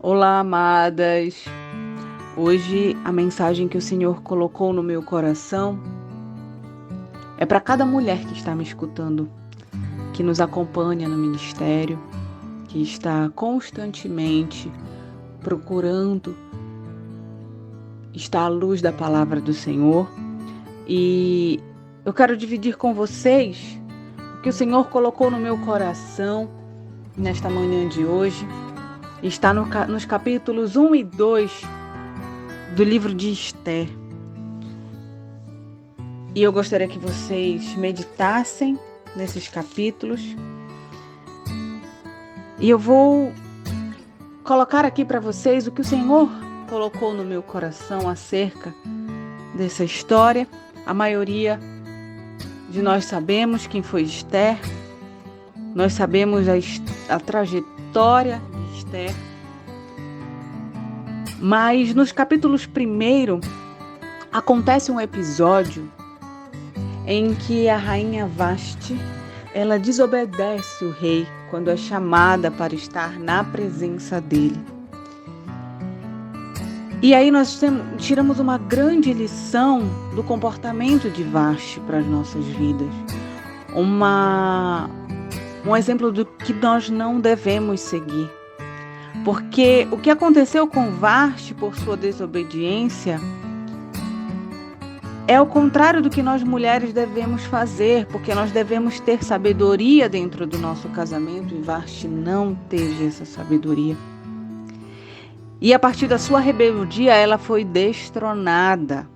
Olá, amadas. Hoje a mensagem que o Senhor colocou no meu coração é para cada mulher que está me escutando, que nos acompanha no ministério, que está constantemente procurando estar à luz da palavra do Senhor. E eu quero dividir com vocês o que o Senhor colocou no meu coração nesta manhã de hoje. Está nos capítulos 1 e 2 do livro de Esther. E eu gostaria que vocês meditassem nesses capítulos. E eu vou colocar aqui para vocês o que o Senhor colocou no meu coração acerca dessa história. A maioria de nós sabemos quem foi Esther. Nós sabemos a trajetória de Esther. Mas nos capítulos 1 acontece um episódio em que a rainha Vasti, ela desobedece o rei quando é chamada para estar na presença dele. E aí nós tiramos uma grande lição do comportamento de Vasti para as nossas vidas. Um exemplo do que nós não devemos seguir. Porque o que aconteceu com Vasti por sua desobediência é o contrário do que nós mulheres devemos fazer, porque nós devemos ter sabedoria dentro do nosso casamento e Vasti não teve essa sabedoria. E a partir da sua rebeldia, ela foi destronada.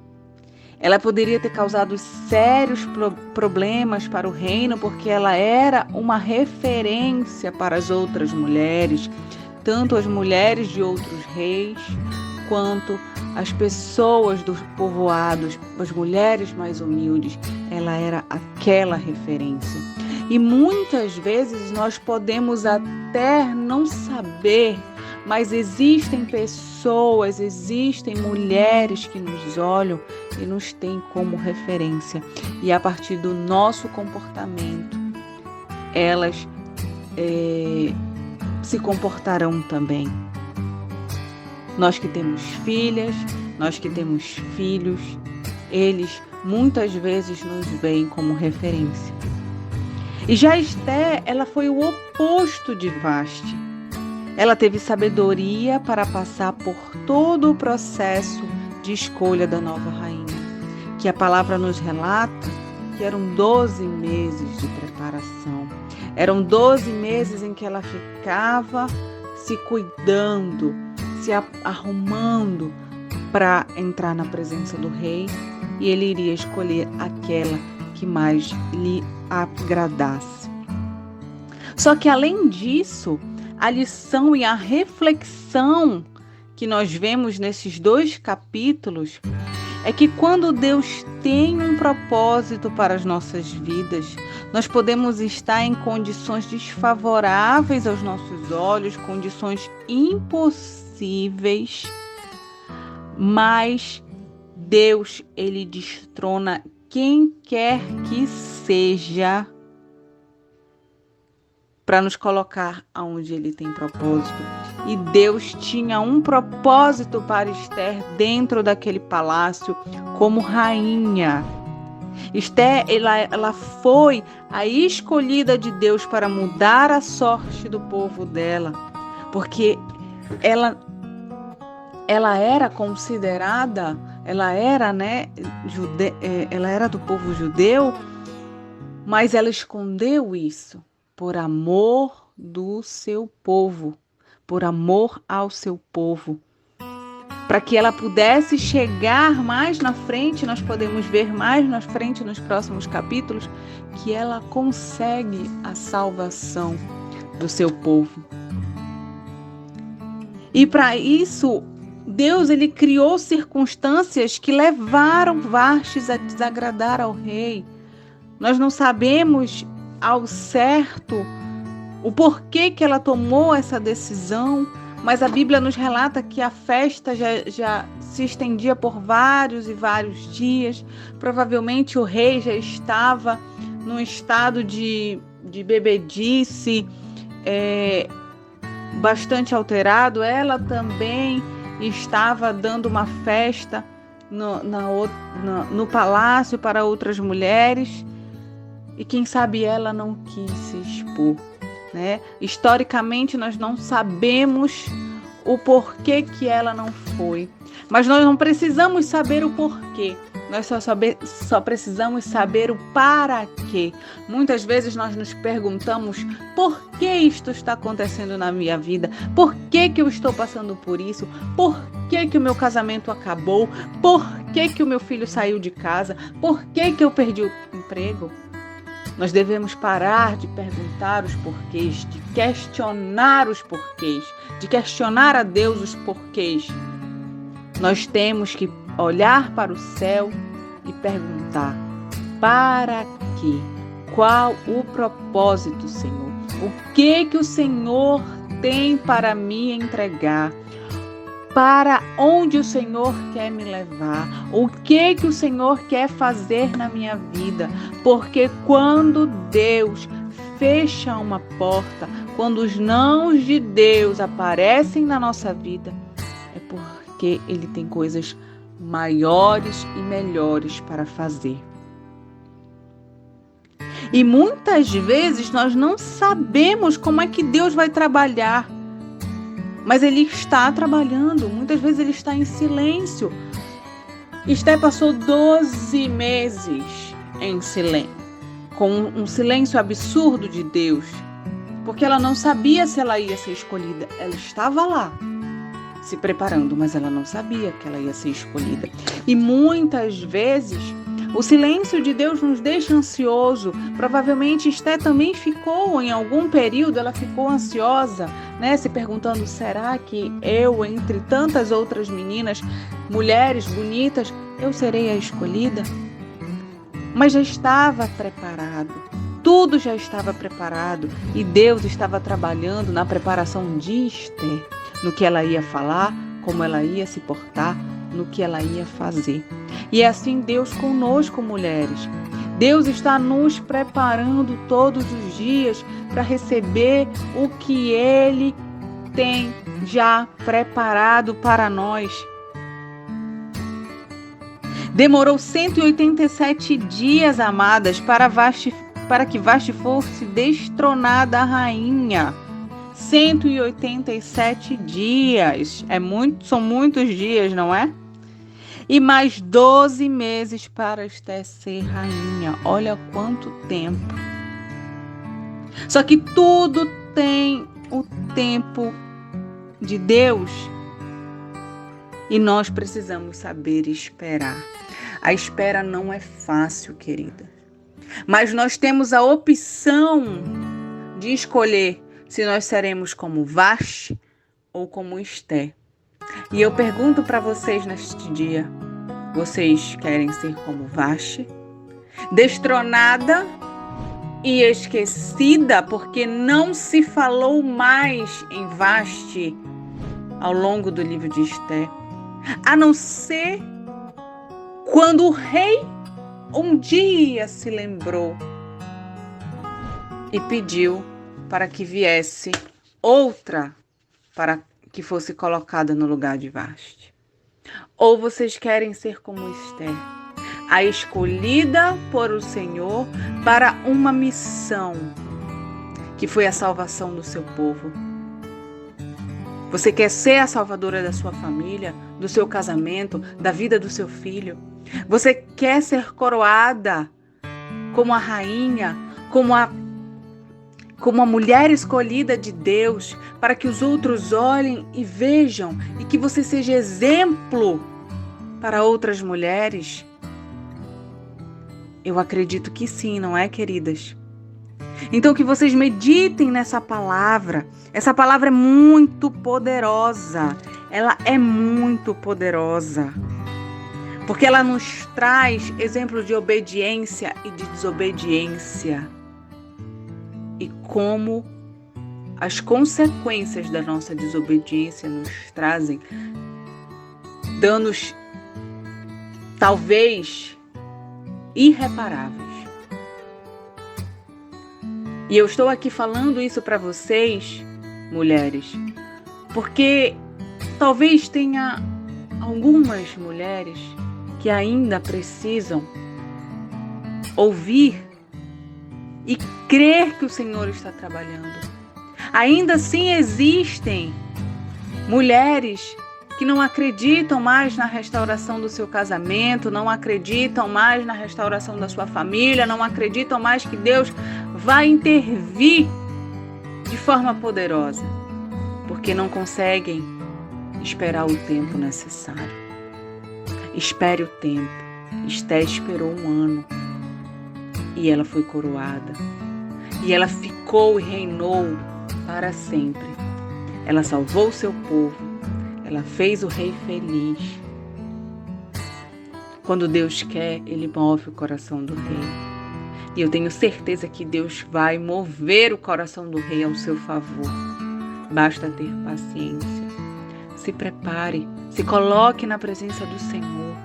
Ela poderia ter causado sérios problemas para o reino, porque ela era uma referência para as outras mulheres, tanto as mulheres de outros reis, quanto as pessoas dos povoados, as mulheres mais humildes. Ela era aquela referência. E muitas vezes nós podemos até não saber, mas existem pessoas, existem mulheres que nos olham e nos têm como referência. E a partir do nosso comportamento, elas se comportarão também. Nós que temos filhas, nós que temos filhos, eles muitas vezes nos veem como referência. E já Esther, ela foi o oposto de Vasti. Ela teve sabedoria para passar por todo o processo de escolha da nova rainha, que a palavra nos relata que eram 12 meses de preparação. Eram 12 meses em que ela ficava se cuidando, se arrumando para entrar na presença do rei, e ele iria escolher aquela que mais lhe agradasse. Só que além disso, a lição e a reflexão que nós vemos nesses 2 capítulos é que quando Deus tem um propósito para as nossas vidas, nós podemos estar em condições desfavoráveis aos nossos olhos, condições impossíveis, mas Deus, ele destrona quem quer que seja para nos colocar aonde ele tem propósito. E Deus tinha um propósito para Esther dentro daquele palácio como rainha. Esther, ela foi a escolhida de Deus para mudar a sorte do povo dela, porque ela era considerada, ela era do povo judeu, mas ela escondeu isso por amor do seu povo, por amor ao seu povo, para que ela pudesse chegar mais na frente. Nós podemos ver mais na frente nos próximos capítulos que ela consegue a salvação do seu povo. E para isso, Deus, ele criou circunstâncias que levaram Vasti a desagradar ao rei. Nós não sabemos ao certo o porquê que ela tomou essa decisão, mas a Bíblia nos relata que a festa já se estendia por vários e vários dias. Provavelmente o rei já estava num estado de bebedice, bastante alterado, ela também estava dando uma festa no palácio para outras mulheres, e quem sabe ela não quis se expor, né? Historicamente nós não sabemos o porquê que ela não foi, mas nós não precisamos saber o porquê, nós só precisamos saber o para quê. Muitas vezes nós nos perguntamos: por que isto está acontecendo na minha vida? Por que eu estou passando por isso? Por que o meu casamento acabou? Por que o meu filho saiu de casa? Por que eu perdi o emprego? Nós devemos parar de perguntar os porquês, de questionar os porquês, de questionar a Deus os porquês. Nós temos que olhar para o céu e perguntar: para quê? Qual o propósito, Senhor? O que o Senhor tem para me entregar? Para onde o Senhor quer me levar? O que o Senhor quer fazer na minha vida? Porque quando Deus fecha uma porta, quando os nãos de Deus aparecem na nossa vida, é porque Ele tem coisas maiores e melhores para fazer. E muitas vezes nós não sabemos como é que Deus vai trabalhar, mas Ele está trabalhando. Muitas vezes Ele está em silêncio. Esté passou 12 meses em silêncio, com um silêncio absurdo de Deus, porque ela não sabia se ela ia ser escolhida. Ela estava lá, se preparando, mas ela não sabia que ela ia ser escolhida. E muitas vezes o silêncio de Deus nos deixa ansioso. Provavelmente Esté também ficou, em algum período ela ficou ansiosa, né? Se perguntando: será que eu, entre tantas outras meninas, mulheres bonitas, eu serei a escolhida? Mas já estava preparado. Tudo já estava preparado e Deus estava trabalhando na preparação de Esté, no que ela ia falar, como ela ia se portar, no que ela ia fazer. E é assim Deus conosco, mulheres. Deus está nos preparando todos os dias para receber o que Ele tem já preparado para nós. Demorou 187 dias, amadas, para que Vasti fosse destronada a rainha. 187 dias. São muitos dias, não é? E mais 12 meses para Esté ser rainha. Olha quanto tempo. Só que tudo tem o tempo de Deus. E nós precisamos saber esperar. A espera não é fácil, querida. Mas nós temos a opção de escolher se nós seremos como Vasti ou como Esté. E eu pergunto para vocês neste dia: vocês querem ser como Vasti? Destronada e esquecida porque não se falou mais em Vasti ao longo do livro de Esté, a não ser quando o rei um dia se lembrou e pediu para que viesse outra para que fosse colocada no lugar de Vasti. Ou vocês querem ser como Esté, a escolhida por o Senhor para uma missão, que foi a salvação do seu povo? Você quer ser a salvadora da sua família, do seu casamento, da vida do seu filho? Você quer ser coroada como a rainha, como a mulher escolhida de Deus, para que os outros olhem e vejam e que você seja exemplo para outras mulheres? Eu acredito que sim, não é, queridas? Então que vocês meditem nessa palavra. Essa palavra é muito poderosa. Ela é muito poderosa. Porque ela nos traz exemplos de obediência e de desobediência. E como as consequências da nossa desobediência nos trazem danos talvez irreparáveis. E eu estou aqui falando isso para vocês mulheres, porque talvez tenha algumas mulheres que ainda precisam ouvir e crer que o Senhor está trabalhando. Ainda assim existem mulheres que não acreditam mais na restauração do seu casamento, não acreditam mais na restauração da sua família, não acreditam mais que Deus vai intervir de forma poderosa, porque não conseguem esperar o tempo necessário. Espere o tempo. Esté esperou 1 ano e ela foi coroada. E ela ficou e reinou para sempre. Ela salvou o seu povo. Ela fez o rei feliz. Quando Deus quer, Ele move o coração do rei. E eu tenho certeza que Deus vai mover o coração do rei ao seu favor. Basta ter paciência. Se prepare, se coloque na presença do Senhor.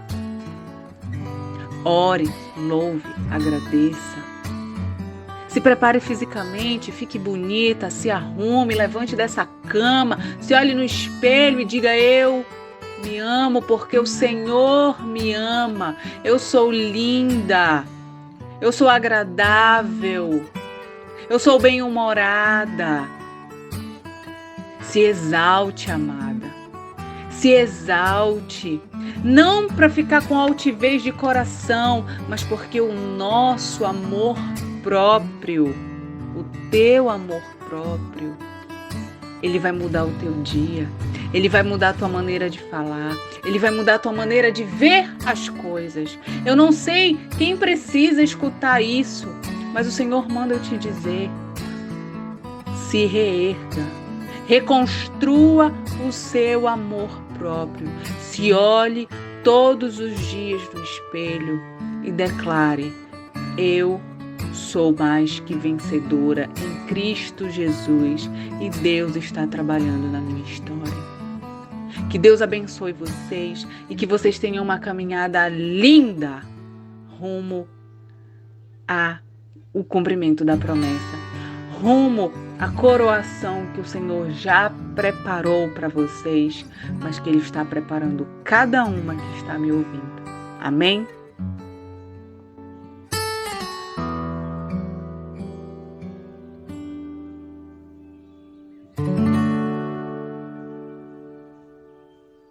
Ore, louve, agradeça. Se prepare fisicamente, fique bonita, se arrume, levante dessa cama, se olhe no espelho e diga: eu me amo porque o Senhor me ama. Eu sou linda, eu sou agradável, eu sou bem-humorada. Se exalte, amada, se exalte. Não para ficar com altivez de coração, mas porque o nosso amor próprio, o teu amor próprio, ele vai mudar o teu dia, ele vai mudar a tua maneira de falar, ele vai mudar a tua maneira de ver as coisas. Eu não sei quem precisa escutar isso, mas o Senhor manda eu te dizer: se reerga, reconstrua o seu amor próprio, se olhe todos os dias no espelho e declare: eu sou mais que vencedora em Cristo Jesus e Deus está trabalhando na minha história. Que Deus abençoe vocês e que vocês tenham uma caminhada linda rumo ao cumprimento da promessa, rumo à coroação que o Senhor já preparou para vocês, mas que Ele está preparando cada uma que está me ouvindo. Amém?